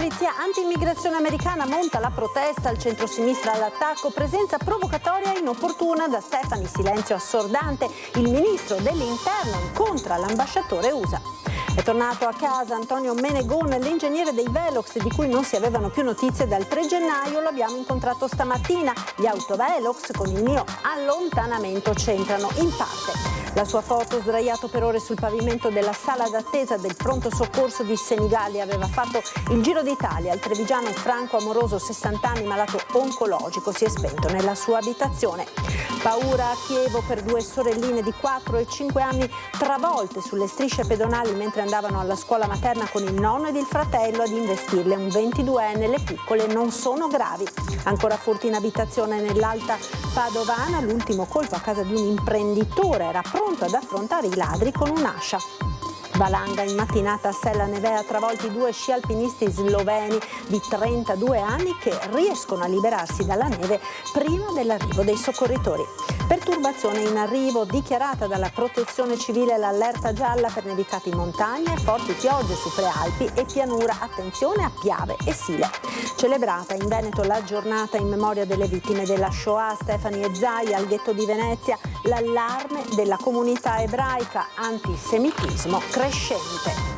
polizia anti-immigrazione americana monta la protesta, al centro-sinistra all'attacco, presenza provocatoria inopportuna da Stefani, silenzio assordante, il ministro dell'interno incontra l'ambasciatore USA. È tornato a casa Antonio Menegon, l'ingegnere dei Velox di cui non si avevano più notizie dal 3 gennaio, lo abbiamo incontrato stamattina. Gli autovelox con il mio allontanamento c'entrano in parte. La sua foto, sdraiato per ore sul pavimento della sala d'attesa del pronto soccorso di Senigallia, aveva fatto il giro d'Italia. Il trevigiano Franco Amoroso, 60 anni, malato oncologico, si è spento nella sua abitazione. Paura a Chievo per 2 sorelline di 4 e 5 anni travolte sulle strisce pedonali mentre andavano alla scuola materna con il nonno ed il fratello ad investirle. Un 22enne, le piccole non sono gravi. Ancora furti in abitazione nell'Alta Padovana, l'ultimo colpo a casa di un imprenditore, era pronto ad affrontare i ladri con un'ascia. Valanga in mattinata a Sella Nevea, travolti 2 sci alpinisti sloveni di 32 anni che riescono a liberarsi dalla neve prima dell'arrivo dei soccorritori. Perturbazione in arrivo, dichiarata dalla Protezione Civile l'allerta gialla per nevicate in montagna e forti piogge su prealpi e pianura. Attenzione a Piave e Sile. Celebrata in Veneto la giornata in memoria delle vittime della Shoah, Stefani e Zaia al ghetto di Venezia, l'allarme della comunità ebraica, antisemitismo crescente.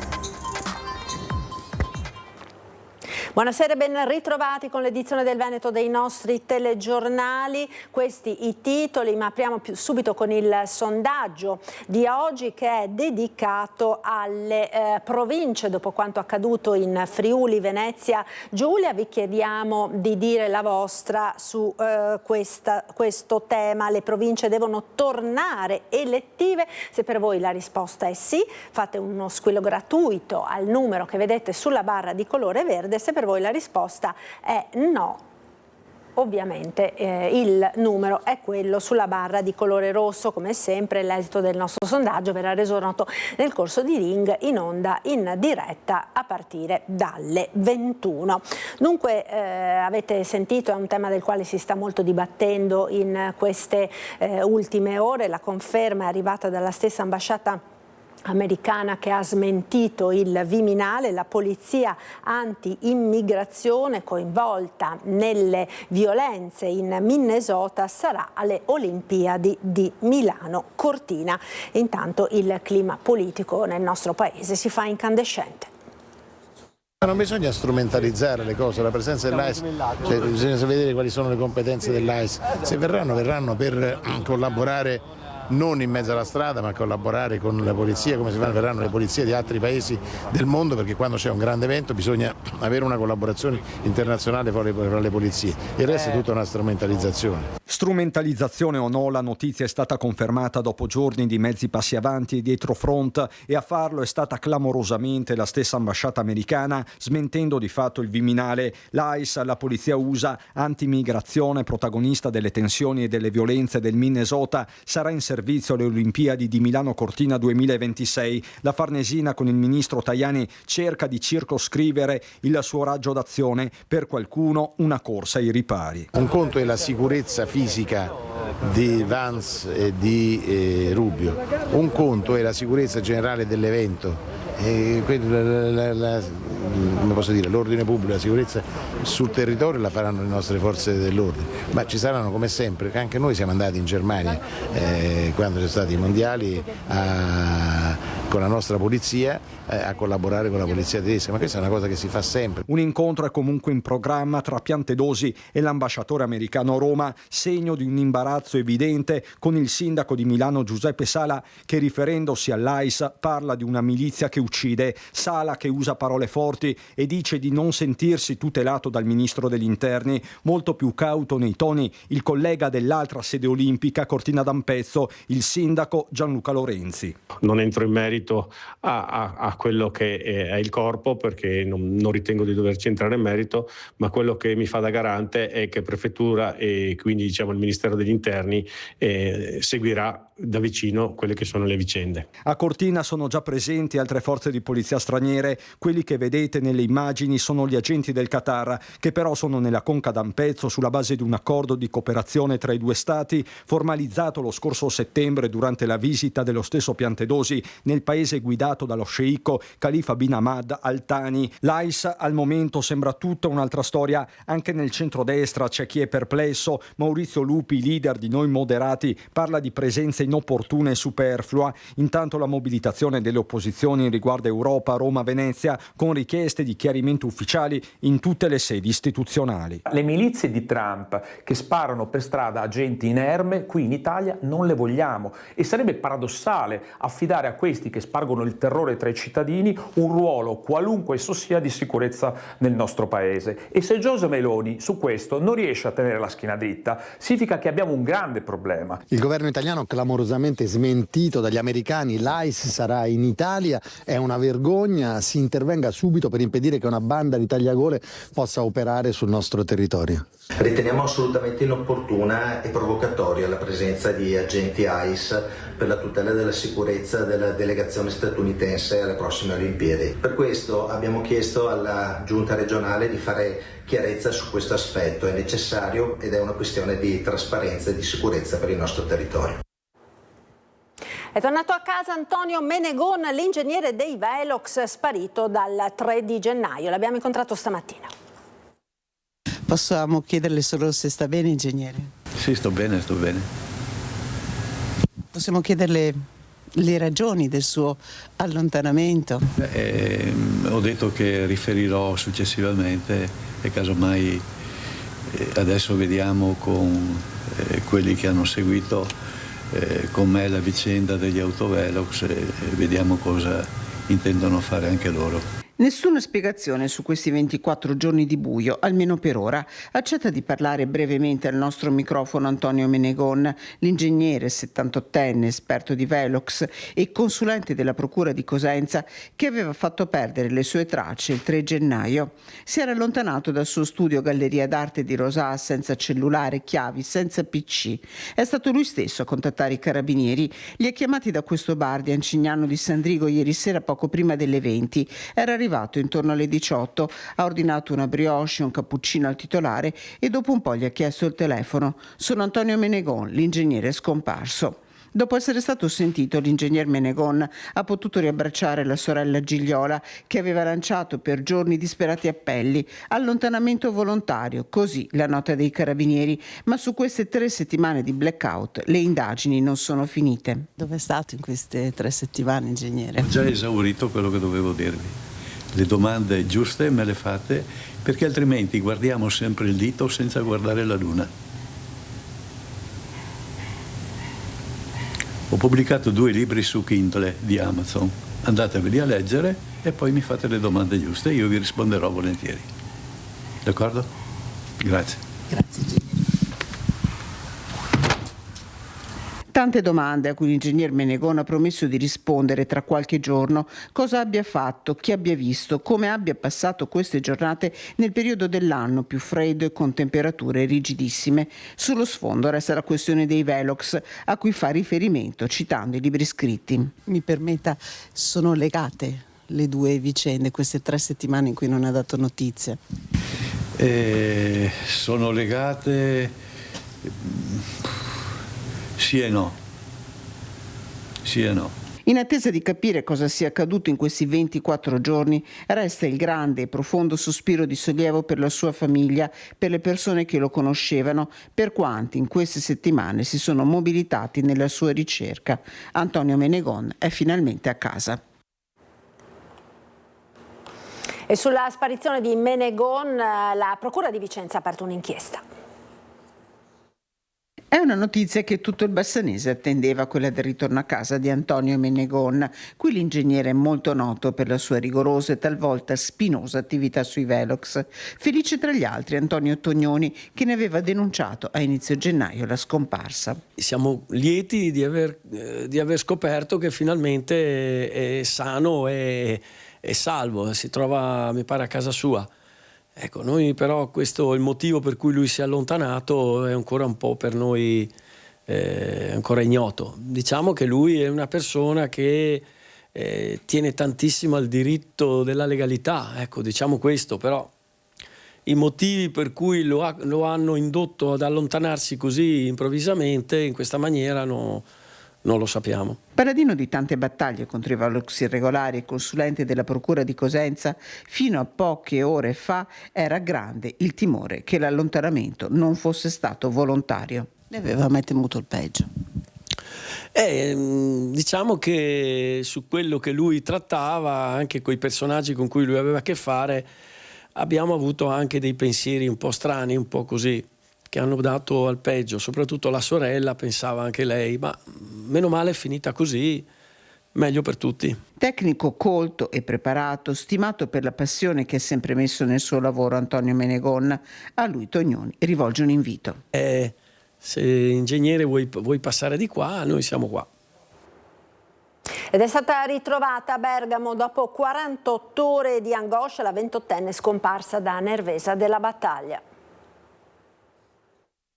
Buonasera e ben ritrovati con l'edizione del Veneto dei nostri telegiornali. Questi i titoli, ma apriamo subito con il sondaggio di oggi che è dedicato alle province. Dopo quanto accaduto in Friuli, Venezia, Giulia, vi chiediamo di dire la vostra su questo tema. Le province devono tornare elettive? Se per voi la risposta è sì, fate uno squillo gratuito al numero che vedete sulla barra di colore verde. Se per voi la risposta è no, ovviamente il numero è quello sulla barra di colore rosso. Come sempre l'esito del nostro sondaggio verrà reso noto nel corso di Ring, in onda in diretta a partire dalle 21. Dunque avete sentito, è un tema del quale si sta molto dibattendo in queste ultime ore. La conferma è arrivata dalla stessa ambasciata americana che ha smentito il Viminale. La polizia anti-immigrazione coinvolta nelle violenze in Minnesota sarà alle Olimpiadi di Milano Cortina. Intanto il clima politico nel nostro paese si fa incandescente. Non bisogna strumentalizzare le cose, la presenza dell'AIS, bisogna vedere quali sono le competenze dell'AIS. Se verranno per collaborare non in mezzo alla strada, ma collaborare con la polizia, come si fanno, verranno le polizie di altri paesi del mondo, perché quando c'è un grande evento bisogna avere una collaborazione internazionale fra le polizie. Il resto è tutta una strumentalizzazione. Strumentalizzazione o no, la notizia è stata confermata dopo giorni di mezzi passi avanti e dietro front, e a farlo è stata clamorosamente la stessa ambasciata americana, smentendo di fatto il Viminale. L'AIS, la polizia USA anti-immigrazione, protagonista delle tensioni e delle violenze del Minnesota, sarà in servizio alle Olimpiadi di Milano Cortina 2026. La Farnesina con il ministro Tajani cerca di circoscrivere il suo raggio d'azione, per qualcuno una corsa ai ripari. Un conto è la sicurezza fisica di Vance e di Rubio, un conto è la sicurezza generale dell'evento. Come posso dire, l'ordine pubblico, la sicurezza sul territorio la faranno le nostre forze dell'ordine, ma ci saranno come sempre, anche noi siamo andati in Germania quando ci sono stati i mondiali con la nostra polizia a collaborare con la polizia tedesca, ma questa è una cosa che si fa sempre. Un incontro è comunque in programma tra Piantedosi e l'ambasciatore americano a Roma, segno di un imbarazzo evidente con il sindaco di Milano Giuseppe Sala, che riferendosi all'AIS parla di una milizia che uccide. Sala, che usa parole forti e dice di non sentirsi tutelato dal ministro degli interni. Molto più cauto nei toni il collega dell'altra sede olimpica, Cortina d'Ampezzo, il sindaco Gianluca Lorenzi. Non entro in merito a quello che è il corpo, perché non ritengo di doverci entrare in merito, ma quello che mi fa da garante è che Prefettura e quindi il Ministero degli Interni seguirà da vicino quelle che sono le vicende. A Cortina sono già presenti altre forze di polizia straniere. Quelli che vedete nelle immagini sono gli agenti del Qatar, che però sono nella Conca d'Ampezzo sulla base di un accordo di cooperazione tra i due stati formalizzato lo scorso settembre durante la visita dello stesso Piantedosi nel paese guidato dallo sceicco Khalifa bin Ahmad Al Thani. L'AIS al momento sembra tutta un'altra storia. Anche nel centrodestra c'è chi è perplesso. Maurizio Lupi, leader di Noi Moderati, parla di presenza inopportuna e superflua. Intanto la mobilitazione delle opposizioni riguarda Europa, Roma, Venezia, con richieste di chiarimenti ufficiali in tutte le sedi istituzionali. Le milizie di Trump che sparano per strada a gente inerme qui in Italia non le vogliamo, e sarebbe paradossale affidare a questi che spargono il terrore tra i cittadini un ruolo, qualunque esso sia, di sicurezza nel nostro paese. E se Giorgia Meloni su questo non riesce a tenere la schiena dritta, significa che abbiamo un grande problema. Il governo italiano clamorosamente smentito dagli americani, l'AIS sarà in Italia, è una vergogna, si intervenga subito per impedire che una banda di tagliagole possa operare sul nostro territorio. Riteniamo assolutamente inopportuna e provocatoria la presenza di agenti AIS per la tutela della sicurezza della delegazione statunitense alle prossime Olimpiadi. Per questo abbiamo chiesto alla Giunta regionale di fare chiarezza su questo aspetto. È necessario ed è una questione di trasparenza e di sicurezza per il nostro territorio. È tornato a casa Antonio Menegon, l'ingegnere dei Velox, sparito dal 3 di gennaio. L'abbiamo incontrato stamattina. Possiamo chiederle solo se sta bene, ingegnere? Sì, sto bene, sto bene. Possiamo chiederle le ragioni del suo allontanamento? Ho detto che riferirò successivamente e casomai adesso vediamo con quelli che hanno seguito con me la vicenda degli autovelox e vediamo cosa intendono fare anche loro. Nessuna spiegazione su questi 24 giorni di buio, almeno per ora. Accetta di parlare brevemente al nostro microfono Antonio Menegon, l'ingegnere 78enne, esperto di Velox e consulente della Procura di Cosenza, che aveva fatto perdere le sue tracce il 3 gennaio. Si era allontanato dal suo studio Galleria d'Arte di Rosà senza cellulare, chiavi, senza PC. È stato lui stesso a contattare i carabinieri. Li ha chiamati da questo bar di Ancignano di Sandrigo ieri sera poco prima delle 20. Era arrivato intorno alle 18, ha ordinato una brioche, un cappuccino al titolare e dopo un po' gli ha chiesto il telefono. Sono Antonio Menegon, l'ingegnere scomparso. Dopo essere stato sentito, l'ingegner Menegon ha potuto riabbracciare la sorella Gigliola, che aveva lanciato per giorni disperati appelli. Allontanamento volontario, così la nota dei carabinieri. Ma su queste 3 settimane di blackout le indagini non sono finite. Dove è stato in queste 3 settimane, ingegnere? Ho già esaurito quello che dovevo dirvi. Le domande giuste me le fate, perché altrimenti guardiamo sempre il dito senza guardare la luna. Ho pubblicato 2 libri su Kindle di Amazon. Andateveli a leggere e poi mi fate le domande giuste. Io vi risponderò volentieri. D'accordo? Grazie. Grazie, ingegnere. Tante domande a cui l'ingegner Menegon ha promesso di rispondere tra qualche giorno. Cosa abbia fatto, chi abbia visto, come abbia passato queste giornate nel periodo dell'anno più freddo e con temperature rigidissime. Sullo sfondo resta la questione dei Velox, a cui fa riferimento citando i libri scritti. Mi permetta, sono legate le 2 vicende, queste 3 settimane in cui non ha dato notizie? Sono legate... Sì e no. Sì e no. In attesa di capire cosa sia accaduto in questi 24 giorni, resta il grande e profondo sospiro di sollievo per la sua famiglia, per le persone che lo conoscevano, per quanti in queste settimane si sono mobilitati nella sua ricerca. Antonio Menegon è finalmente a casa. E sulla sparizione di Menegon la Procura di Vicenza ha aperto un'inchiesta. È una notizia che tutto il Bassanese attendeva, quella del ritorno a casa di Antonio Menegon. Qui l'ingegnere è molto noto per la sua rigorosa e talvolta spinosa attività sui Velox. Felice tra gli altri Antonio Tognoni, che ne aveva denunciato a inizio gennaio la scomparsa. Siamo lieti di aver scoperto che finalmente è sano e salvo, si trova, mi pare, a casa sua. Ecco, noi però questo, il motivo per cui lui si è allontanato è ancora un po' per noi ancora ignoto. Diciamo che lui è una persona che tiene tantissimo al diritto della legalità, ecco, diciamo questo, però i motivi per cui lo hanno indotto ad allontanarsi così improvvisamente, in questa maniera, non non lo sappiamo. Paladino di tante battaglie contro i Velux irregolari e consulente della Procura di Cosenza, fino a poche ore fa era grande il timore che l'allontanamento non fosse stato volontario. Ne aveva mai temuto il peggio. Diciamo che su quello che lui trattava, anche con i personaggi con cui lui aveva a che fare, abbiamo avuto anche dei pensieri un po' strani, un po' così, che hanno dato al peggio. Soprattutto la sorella pensava anche lei, ma meno male è finita così, meglio per tutti. Tecnico colto e preparato, stimato per la passione che ha sempre messo nel suo lavoro Antonio Menegon, a lui Tognoni rivolge un invito. Se ingegnere vuoi passare di qua, noi siamo qua. Ed è stata ritrovata a Bergamo dopo 48 ore di angoscia la 28enne scomparsa da Nervesa della Battaglia.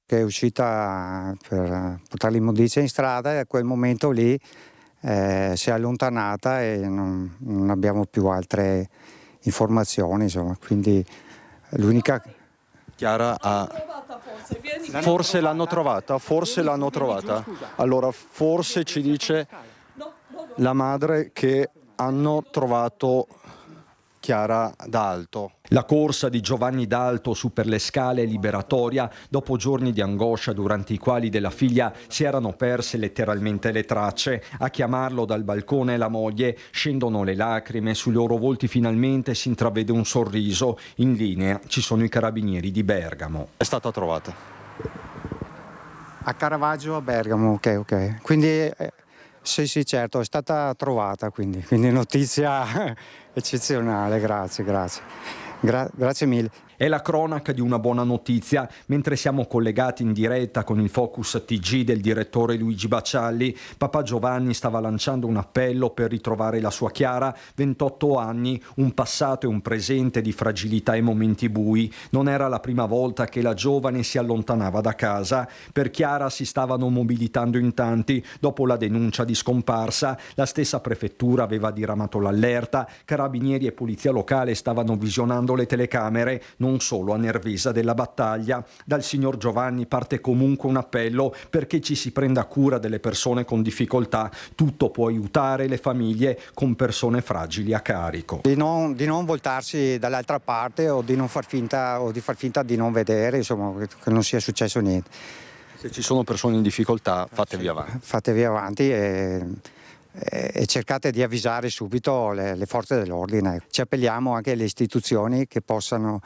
Che è uscita per portare l'immondizia in strada e a quel momento lì si è allontanata e non abbiamo più altre informazioni, insomma. Quindi l'unica... Chiara forse l'hanno trovata, allora forse ci dice la madre che hanno trovato Chiara D'Alto. La corsa di Giovanni D'Alto su per le scale è liberatoria dopo giorni di angoscia durante i quali della figlia si erano perse letteralmente le tracce. A chiamarlo dal balcone la moglie, scendono le lacrime, sui loro volti finalmente si intravede un sorriso. In linea ci sono i carabinieri di Bergamo. È stata trovata. A Caravaggio a Bergamo, ok. Quindi sì, certo, è stata trovata, quindi notizia eccezionale, grazie mille. È la cronaca di una buona notizia. Mentre siamo collegati in diretta con il Focus TG del direttore Luigi Baccialli, papà Giovanni stava lanciando un appello per ritrovare la sua Chiara, 28 anni, un passato e un presente di fragilità e momenti bui. Non era la prima volta che la giovane si allontanava da casa. Per Chiara si stavano mobilitando in tanti. Dopo la denuncia di scomparsa, la stessa prefettura aveva diramato l'allerta. Carabinieri e polizia locale stavano visionando le telecamere, non solo a Nervesa della Battaglia. Dal signor Giovanni parte comunque un appello perché ci si prenda cura delle persone con difficoltà. Tutto può aiutare le famiglie con persone fragili a carico. Di non voltarsi dall'altra parte o di non far finta di non vedere, insomma, che non sia successo niente. Se ci sono persone in difficoltà, fatevi avanti. Fatevi avanti e cercate di avvisare subito le forze dell'ordine. Ci appelliamo anche alle istituzioni che possano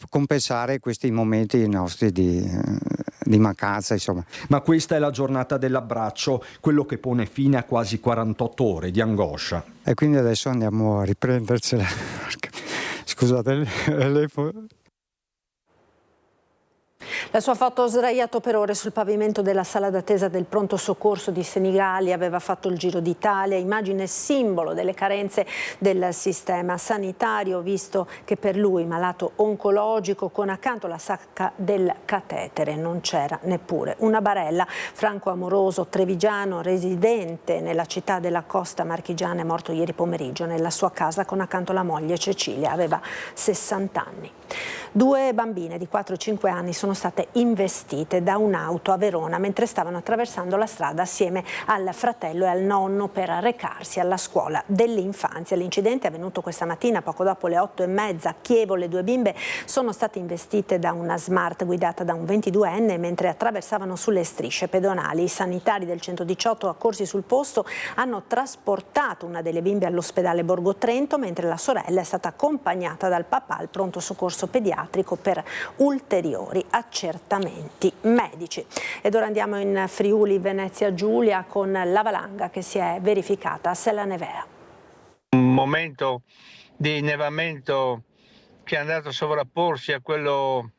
compensare questi momenti nostri di mancanza, insomma. Ma questa è la giornata dell'abbraccio, quello che pone fine a quasi 48 ore di angoscia. E quindi adesso andiamo a riprendercela. Scusate, La sua foto sdraiato per ore sul pavimento della sala d'attesa del pronto soccorso di Senigallia aveva fatto il giro d'Italia, immagine simbolo delle carenze del sistema sanitario, visto che per lui, malato oncologico, con accanto la sacca del catetere non c'era neppure una barella. Franco Amoroso, trevigiano, residente nella città della Costa Marchigiana, è morto ieri pomeriggio nella sua casa con accanto la moglie Cecilia, aveva 60 anni. 2 bambine di 4 e 5 anni sono state investite da un'auto a Verona mentre stavano attraversando la strada assieme al fratello e al nonno per recarsi alla scuola dell'infanzia. L'incidente è avvenuto questa mattina poco dopo le 8:30 a Chievo. Le 2 bimbe sono state investite da una Smart guidata da un 22enne mentre attraversavano sulle strisce pedonali. I sanitari del 118 accorsi sul posto hanno trasportato una delle bimbe all'ospedale Borgo Trento, mentre la sorella è stata accompagnata dal papà al pronto soccorso pediatrico per ulteriori accertamenti medici. Ed ora andiamo in Friuli Venezia Giulia con la valanga che si è verificata a Sella Nevea. Un momento di innevamento che è andato a sovrapporsi a quello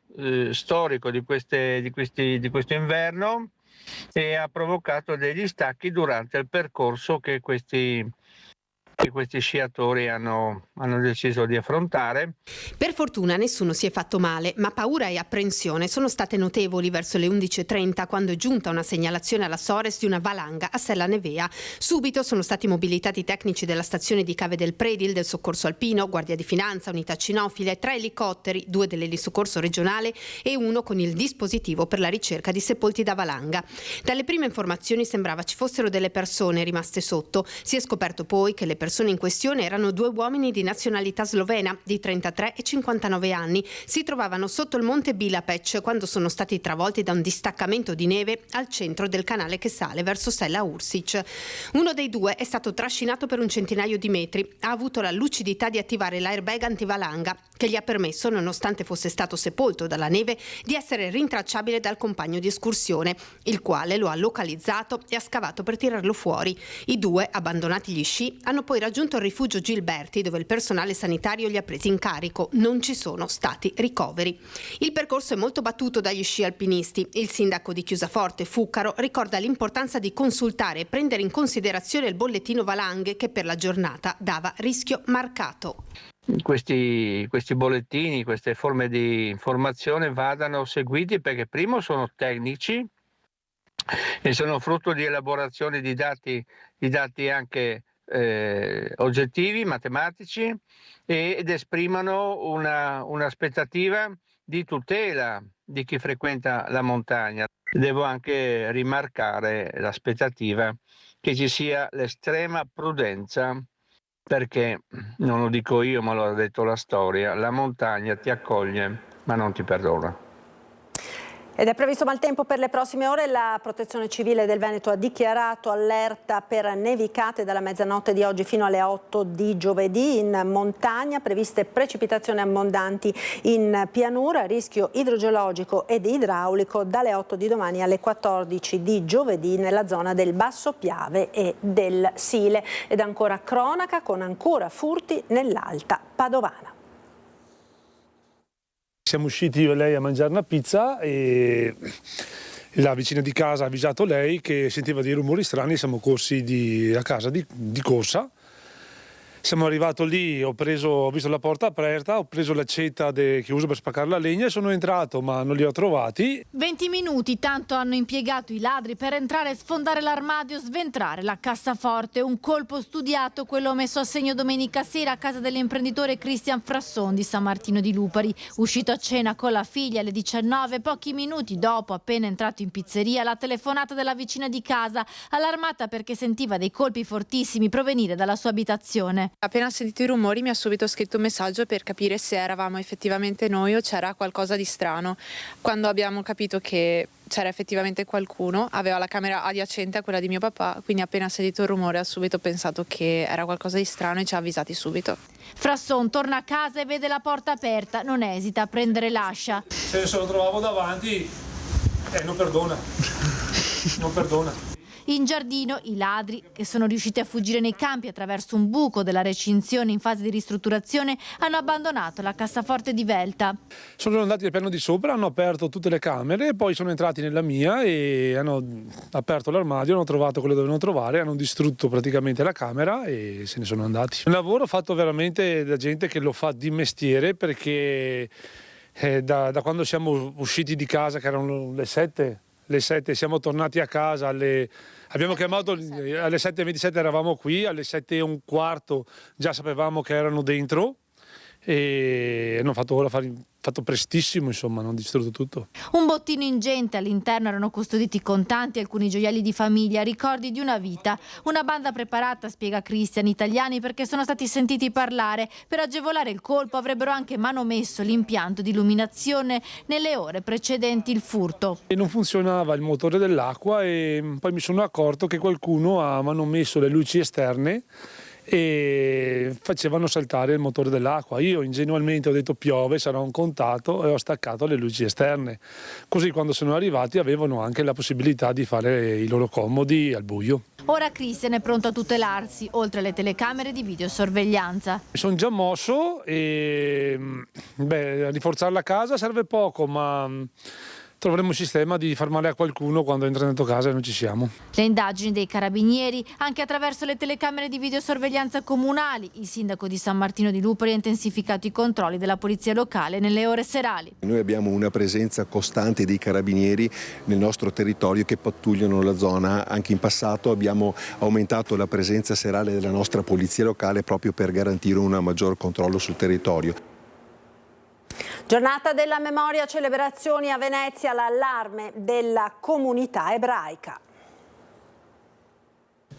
storico di questo inverno e ha provocato degli stacchi durante il percorso che questi che questi sciatori hanno deciso di affrontare. Per fortuna nessuno si è fatto male, ma paura e apprensione sono state notevoli verso le 11:30 quando è giunta una segnalazione alla Sores di una valanga a Sella Nevea. Subito sono stati mobilitati i tecnici della stazione di Cave del Predil, del soccorso alpino, Guardia di Finanza, unità cinofile, 3 elicotteri, 2 dell'elisoccorso regionale e 1 con il dispositivo per la ricerca di sepolti da valanga. Dalle prime informazioni sembrava ci fossero delle persone rimaste sotto. Si è scoperto poi che le persone in questione erano 2 uomini di nazionalità slovena di 33 e 59 anni. Si trovavano sotto il monte Bilapec quando sono stati travolti da un distaccamento di neve al centro del canale che sale verso Sella Ursic. Uno dei 2 è stato trascinato per un centinaio di metri. Ha avuto la lucidità di attivare l'airbag antivalanga che gli ha permesso, nonostante fosse stato sepolto dalla neve, di essere rintracciabile dal compagno di escursione, il quale lo ha localizzato e ha scavato per tirarlo fuori. I 2, abbandonati gli sci, hanno poi raggiunto il rifugio Gilberti, dove il personale sanitario li ha presi in carico. Non ci sono stati ricoveri. Il percorso è molto battuto dagli sci alpinisti. Il sindaco di Chiusaforte, Fuccaro, ricorda l'importanza di consultare e prendere in considerazione il bollettino valanghe che per la giornata dava rischio marcato. Questi bollettini, queste forme di informazione vadano seguiti perché primo sono tecnici e sono frutto di elaborazione di dati anche oggettivi, matematici ed esprimono un'aspettativa di tutela di chi frequenta la montagna. Devo anche rimarcare l'aspettativa che ci sia l'estrema prudenza, perché non lo dico io ma lo ha detto la storia, la montagna ti accoglie ma non ti perdona. Ed è previsto maltempo per le prossime ore. La Protezione Civile del Veneto ha dichiarato allerta per nevicate dalla mezzanotte di oggi fino alle 8 di giovedì. In montagna previste precipitazioni abbondanti in pianura, rischio idrogeologico ed idraulico dalle 8 di domani alle 14 di giovedì nella zona del Basso Piave e del Sile. Ed ancora cronaca con ancora furti nell'Alta Padovana. Siamo usciti io e lei a mangiare una pizza e la vicina di casa ha avvisato lei che sentiva dei rumori strani e siamo corsi a casa di corsa. Siamo arrivati lì, ho visto la porta aperta, ho preso l'accetta che uso per spaccare la legna e sono entrato, ma non li ho trovati. 20 minuti, tanto hanno impiegato i ladri per entrare, sfondare l'armadio, sventrare la cassaforte. Un colpo studiato, quello messo a segno domenica sera a casa dell'imprenditore Cristian Frasson di San Martino di Lupari. Uscito a cena con la figlia alle 19, pochi minuti dopo, appena entrato in pizzeria, la telefonata della vicina di casa, allarmata perché sentiva dei colpi fortissimi provenire dalla sua abitazione. Appena sentito i rumori mi ha subito scritto un messaggio per capire se eravamo effettivamente noi o c'era qualcosa di strano. Quando abbiamo capito che c'era effettivamente qualcuno, aveva la camera adiacente a quella di mio papà, quindi appena sentito il rumore ha subito pensato che era qualcosa di strano e ci ha avvisati subito. Frasson torna a casa e vede la porta aperta, non esita a prendere l'ascia. Se lo trovavo davanti, non perdona, non perdona. In giardino i ladri, che sono riusciti a fuggire nei campi attraverso un buco della recinzione in fase di ristrutturazione, hanno abbandonato la cassaforte di Velta. Sono andati al piano di sopra, hanno aperto tutte le camere, poi sono entrati nella mia e hanno aperto l'armadio, hanno trovato quello che dovevano trovare, hanno distrutto praticamente la camera e se ne sono andati. Un lavoro fatto veramente da gente che lo fa di mestiere, perché da quando siamo usciti di casa, che erano le 7, siamo tornati a casa abbiamo chiamato alle 7:27, eravamo qui, alle 7:15 già sapevamo che erano dentro e hanno fatto prestissimo, insomma, hanno distrutto tutto. Un bottino ingente, all'interno erano custoditi contanti, alcuni gioielli di famiglia, ricordi di una vita. Una banda preparata, spiega Cristian, italiani perché sono stati sentiti parlare. Per agevolare il colpo avrebbero anche manomesso l'impianto di illuminazione nelle ore precedenti il furto. E non funzionava il motore dell'acqua e poi mi sono accorto che qualcuno ha manomesso le luci esterne e facevano saltare il motore dell'acqua. Io ingenuamente ho detto piove, sarà un contatto, e ho staccato le luci esterne. Così quando sono arrivati avevano anche la possibilità di fare i loro comodi al buio. Ora Cristian è pronto a tutelarsi, oltre alle telecamere di videosorveglianza. Mi sono già mosso e rinforzare la casa serve poco, ma troveremo un sistema di far male a qualcuno quando entra dentro casa e non ci siamo. Le indagini dei carabinieri anche attraverso le telecamere di videosorveglianza comunali. Il sindaco di San Martino di Lupoli ha intensificato i controlli della polizia locale nelle ore serali. Noi abbiamo una presenza costante dei carabinieri nel nostro territorio che pattugliano la zona. Anche in passato abbiamo aumentato la presenza serale della nostra polizia locale proprio per garantire un maggior controllo sul territorio. Giornata della memoria, celebrazioni a Venezia, l'allarme della comunità ebraica.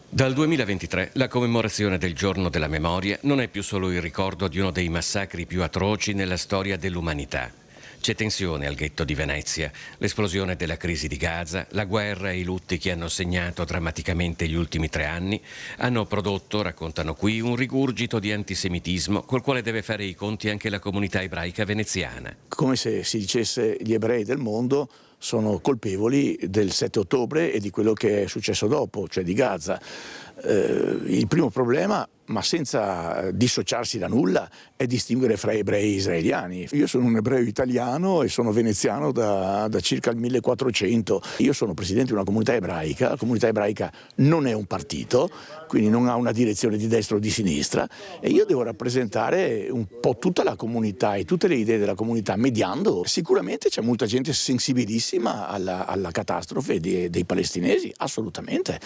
Dal 2023 la commemorazione del Giorno della Memoria non è più solo il ricordo di uno dei massacri più atroci nella storia dell'umanità. C'è tensione al ghetto di Venezia, l'esplosione della crisi di Gaza, la guerra e i lutti che hanno segnato drammaticamente gli ultimi 3 anni hanno prodotto, raccontano qui, un rigurgito di antisemitismo col quale deve fare i conti anche la comunità ebraica veneziana. Come se si dicesse gli ebrei del mondo sono colpevoli del 7 ottobre e di quello che è successo dopo, cioè di Gaza. Il primo problema, ma senza dissociarsi da nulla, è distinguere fra ebrei e israeliani. Io sono un ebreo italiano e sono veneziano da circa il 1400. Io sono presidente di una comunità ebraica. La comunità ebraica non è un partito, quindi non ha una direzione di destra o di sinistra, e io devo rappresentare un po' tutta la comunità e tutte le idee della comunità, mediando. Sicuramente c'è molta gente sensibilissima alla catastrofe dei palestinesi, assolutamente.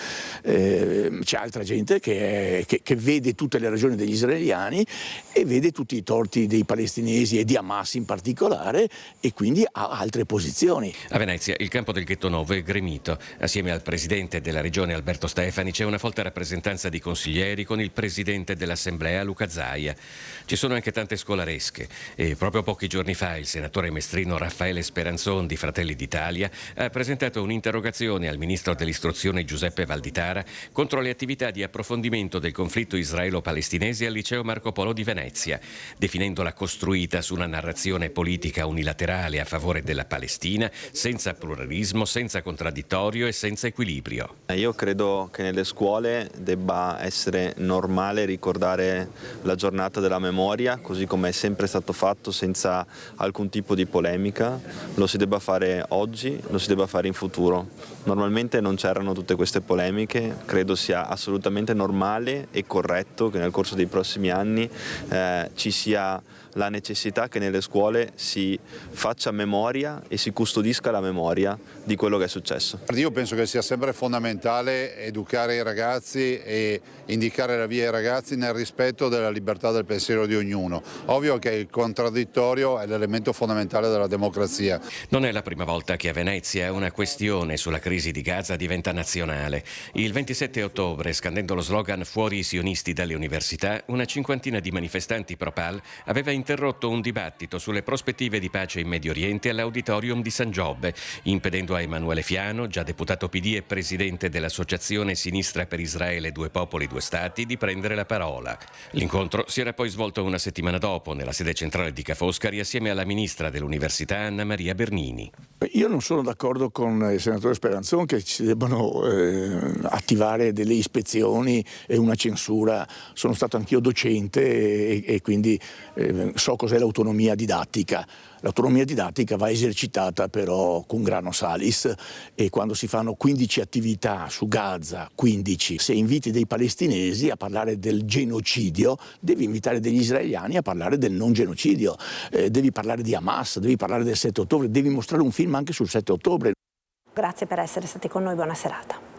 C'è altra gente che vede tutte le ragioni degli israeliani e vede tutti i torti dei palestinesi e di Hamas in particolare, e quindi ha altre posizioni. A Venezia il campo del Ghetto Nuovo è gremito. Assieme al presidente della regione Alberto Stefani c'è una folta rappresentanza di consiglieri con il presidente dell'assemblea Luca Zaia. Ci sono anche tante scolaresche e proprio pochi giorni fa il senatore mestrino Raffaele Speranzon di Fratelli d'Italia ha presentato un'interrogazione al ministro dell'istruzione Giuseppe Valditara contro le attività di approfondimento del conflitto israelo-palestinese al liceo Marco Polo di Venezia, definendola costruita su una narrazione politica unilaterale a favore della Palestina, senza pluralismo, senza contraddittorio e senza equilibrio. Io credo che nelle scuole debba essere normale ricordare la giornata della memoria, così come è sempre stato fatto, senza alcun tipo di polemica. Lo si debba fare oggi, lo si debba fare in futuro. Normalmente non c'erano tutte queste polemiche, credo sia assolutamente normale e corretto che nel corso dei prossimi anni ci sia la necessità che nelle scuole si faccia memoria e si custodisca la memoria di quello che è successo. Io penso che sia sempre fondamentale educare i ragazzi e indicare la via ai ragazzi nel rispetto della libertà del pensiero di ognuno. Ovvio che il contraddittorio è l'elemento fondamentale della democrazia. Non è la prima volta che a Venezia una questione sulla crisi di Gaza diventa nazionale. Il 27 ottobre, scandendo lo slogan "Fuori i sionisti dalle università", una cinquantina di manifestanti pro-Pal aveva interrotto un dibattito sulle prospettive di pace in Medio Oriente all'Auditorium di San Giobbe, impedendo a Emanuele Fiano, già deputato PD e presidente dell'Associazione Sinistra per Israele Due Popoli Due Stati, di prendere la parola. L'incontro si era poi svolto una settimana dopo nella sede centrale di Ca' Foscari assieme alla ministra dell'Università Anna Maria Bernini. Io non sono d'accordo con il senatore Speranzon che ci debbano attivare delle ispezioni e una censura. Sono stato anch'io docente e quindi so cos'è l'autonomia didattica. L'autonomia didattica va esercitata però con grano salis, e quando si fanno 15 attività su Gaza, 15, se inviti dei palestinesi a parlare del genocidio, devi invitare degli israeliani a parlare del non genocidio, devi parlare di Hamas, devi parlare del 7 ottobre, devi mostrare un film anche sul 7 ottobre. Grazie per essere stati con noi, buona serata.